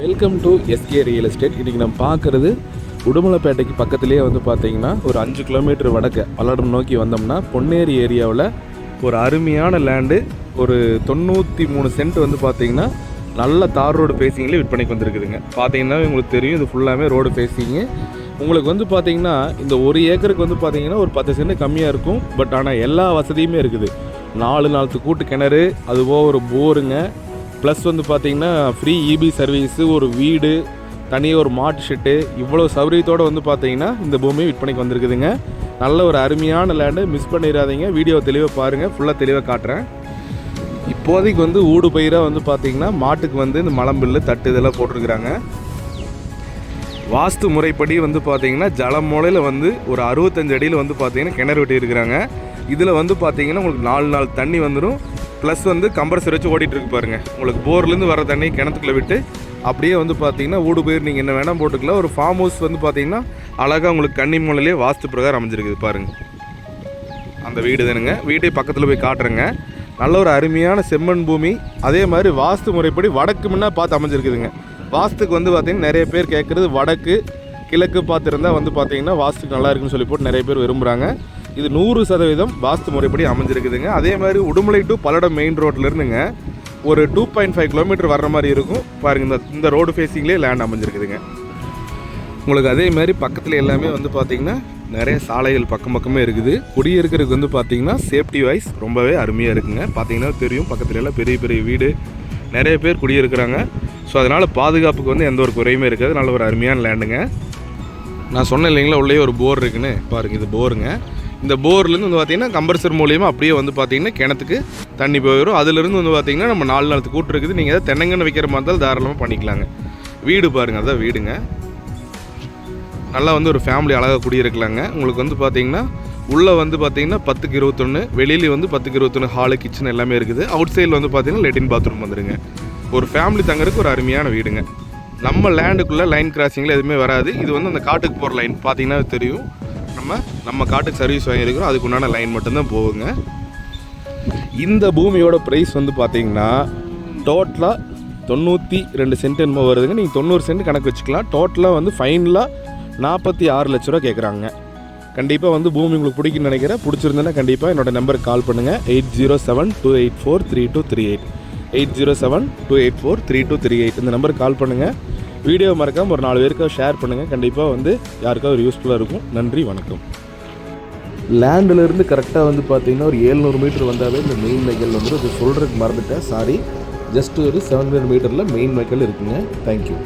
Welcome to SK real estate. இன்றைக்கி நம்ம பார்க்குறது உடுமலைப்பேட்டைக்கு பக்கத்துலேயே வந்து பார்த்தீங்கன்னா ஒரு 5 கிலோமீட்டர் வடக்கு பல்லடம் நோக்கி வந்தோம்னா பொன்னேரி ஏரியாவில் ஒரு அருமையான லேண்டு ஒரு 93 சென்ட் வந்து பார்த்தீங்கன்னா நல்ல தார் ரோடு ஃபேஸிங்லேயே விற்பனைக்கு வந்துருக்குதுங்க. பார்த்தீங்கன்னா உங்களுக்கு தெரியும், இது ஃபுல்லாமே ரோடு ஃபேஸிங்கு. உங்களுக்கு வந்து பார்த்தீங்கன்னா இந்த ஒரு ஏக்கருக்கு வந்து பார்த்தீங்கன்னா ஒரு 10 சென்ட் கம்மியாக இருக்கும். பட் ஆனால் எல்லா வசதியுமே இருக்குது. 4 கூட்டு கிணறு, அதுபோக ஒரு போருங்க, ப்ளஸ் வந்து பார்த்திங்கன்னா ஃப்ரீ இபி சர்வீஸு, ஒரு வீடு, தனியாக ஒரு மாட்டு ஷெட்டு, இவ்வளோ சௌகரியத்தோடு வந்து பார்த்திங்கன்னா இந்த பூமி விற்பனைக்கு வந்திருக்குதுங்க. நல்ல ஒரு அருமையான லேண்டு, மிஸ் பண்ணிடாதீங்க. வீடியோ தெளிவாக பாருங்கள், ஃபுல்லாக தெளிவாக காட்டுறேன். இப்போதைக்கு வந்து ஊடு பயிராக வந்து பார்த்திங்கன்னா மாட்டுக்கு வந்து இந்த மலம்பில்லு தட்டு இதெல்லாம் போட்டிருக்கிறாங்க. வாஸ்து முறைப்படி வந்து பார்த்திங்கன்னா ஜலம் மூலையில் வந்து ஒரு 65 அடியில் வந்து பார்த்திங்கன்னா கிணறு வெட்டி இருக்கிறாங்க. இதில் வந்து பார்த்திங்கன்னா உங்களுக்கு 4 நாள் தண்ணி வந்துடும். ப்ளஸ் வந்து கம்ப்ரஸர் வச்சு ஓடிட்டுருக்கு பாருங்கள். உங்களுக்கு போர்லேருந்து வர தண்ணி கிணத்துக்குள்ளே விட்டு அப்படியே வந்து பார்த்தீங்கன்னா ஊடு பயிர் நீங்கள் என்ன வேணால் போட்டுக்கலாம். ஒரு ஃபார்ம் ஹவுஸ் வந்து பார்த்தீங்கன்னா அழகாக உங்களுக்கு கன்னி மூலையிலே வாஸ்து பிரகாரம் அமைஞ்சிருக்குது பாருங்கள். அந்த வீடு தானுங்க. வீட்டை பக்கத்தில் போய் காட்டுறேங்க. நல்ல ஒரு அருமையான செம்மண் பூமி. அதே மாதிரி வாஸ்து முறைப்படி வடக்கு முன்னே பார்த்து அமைஞ்சிருக்குதுங்க. வாஸ்துக்கு வந்து பார்த்திங்கன்னா நிறைய பேர் கேட்குறது வடக்கு கிழக்கு பார்த்துருந்தா வந்து பார்த்திங்கன்னா வாஸ்துக்கு நல்லா இருக்குன்னு சொல்லி போட்டு நிறைய பேர் விரும்புகிறாங்க. இது 100% வாஸ்து முறைப்படி அமைஞ்சிருக்குதுங்க. அதே மாதிரி உடுமலை டு பல்லடம் மெயின் ரோட்டில் இருந்துங்க ஒரு 2.5 கிலோமீட்டர் வர்ற மாதிரி இருக்கும் பாருங்கள். இந்த ரோடு ஃபேஸிங்லேயே லேண்ட் அமைஞ்சிருக்குதுங்க. உங்களுக்கு அதே மாதிரி பக்கத்தில் எல்லாமே வந்து பார்த்திங்கன்னா நிறைய சாலைகள் பக்கமே இருக்குது. குடியிருக்கிறதுக்கு வந்து பார்த்திங்கன்னா சேஃப்டி வைஸ் ரொம்பவே அருமையாக இருக்குங்க. பார்த்திங்கன்னா தெரியும், பக்கத்துல எல்லாம் பெரிய பெரிய வீடு, நிறைய பேர் குடியிருக்கிறாங்க. ஸோ அதனால் பாதுகாப்புக்கு வந்து எந்த ஒரு குறையுமே இருக்காது. நல்ல ஒரு அருமையான லேண்டுங்க. நான் சொன்னேன் இல்லைங்களா, உள்ளே ஒரு போர் இருக்குன்னு பாருங்கள். இது போருங்க. இந்த போர்லேருந்து வந்து பார்த்திங்கன்னா கம்ப்ரஸர் மூலியமாக அப்படியே வந்து பார்த்திங்கன்னா கிணத்துக்கு தண்ணி போயிடும். அதுலேருந்து வந்து பார்த்திங்கன்னா நம்ம 4 நாளுக்கு கூட்டு இருக்குது. நீங்கள் எதாவது தென்னங்கன்று வைக்கிற மாதிரி இருந்தாலும் தாராளமாக பண்ணிக்கலாங்க. வீடு பாருங்கள், அதுதான் வீடுங்க. நல்லா வந்து ஒரு ஃபேமிலி அழகாக குடியிருக்கலாங்க. உங்களுக்கு வந்து பார்த்திங்கன்னா உள்ளே வந்து பார்த்திங்கன்னா 10க்கு 21, வெளியில வந்து 10க்கு 21 ஹாலு, கிச்சன் எல்லாமே இருக்குது. அவுட் சைடில் வந்து பார்த்திங்கன்னா லெட்டின் பாத்ரூம் வந்துடுங்க. ஒரு ஃபேமிலி தங்குறதுக்கு ஒரு அருமையான வீடுங்க. நம்ம லேண்டுக்குள்ளே லைன் கிராசிங்கில் எதுவுமே வராது. இது வந்து அந்த காட்டுக்கு போகிற லைன் பார்த்திங்கன்னா தெரியும். நம்ம காட்டுக்கு சர்வீஸ் வாங்கியிருக்கிறோம், அதுக்கு உண்டான லைன் மட்டும்தான் போகுங்க. இந்த பூமியோட ப்ரைஸ் வந்து பார்த்தீங்கன்னா டோட்டலாக 92 சென்ட் என்னமோ வருதுங்க. நீங்கள் 90 சென்ட் கணக்கு வச்சுக்கலாம். டோட்டலாக வந்து ஃபைனலாக 46 லட்ச ரூபா கேட்குறாங்க. கண்டிப்பாக வந்து பூமி உங்களுக்கு பிடிக்குன்னு நினைக்கிறேன். பிடிச்சிருந்தேன்னா கண்டிப்பாக என்னோடய நம்பருக்கு கால் பண்ணுங்கள். 8072843238 8072843238 இந்த நம்பருக்கு கால் பண்ணுங்கள். வீடியோ மறக்காமல் ஒரு 4 பேருக்கு ஷேர் பண்ணுங்கள். கண்டிப்பாக வந்து யாருக்காவது ஒரு யூஸ்ஃபுல்லாக இருக்கும். நன்றி, வணக்கம். லேண்டிலேருந்து கரெக்டாக வந்து பார்த்தீங்கன்னா ஒரு 700 மீட்டர் வந்தாவே இந்த மெயின் வைக்கல் வந்துடும். இது சொல்கிறதுக்கு மறந்துட்டேன், சாரி. ஜஸ்ட் ஒரு 700 மீட்டரில் மெயின் வைக்கல் இருக்குங்க. தேங்க்யூ.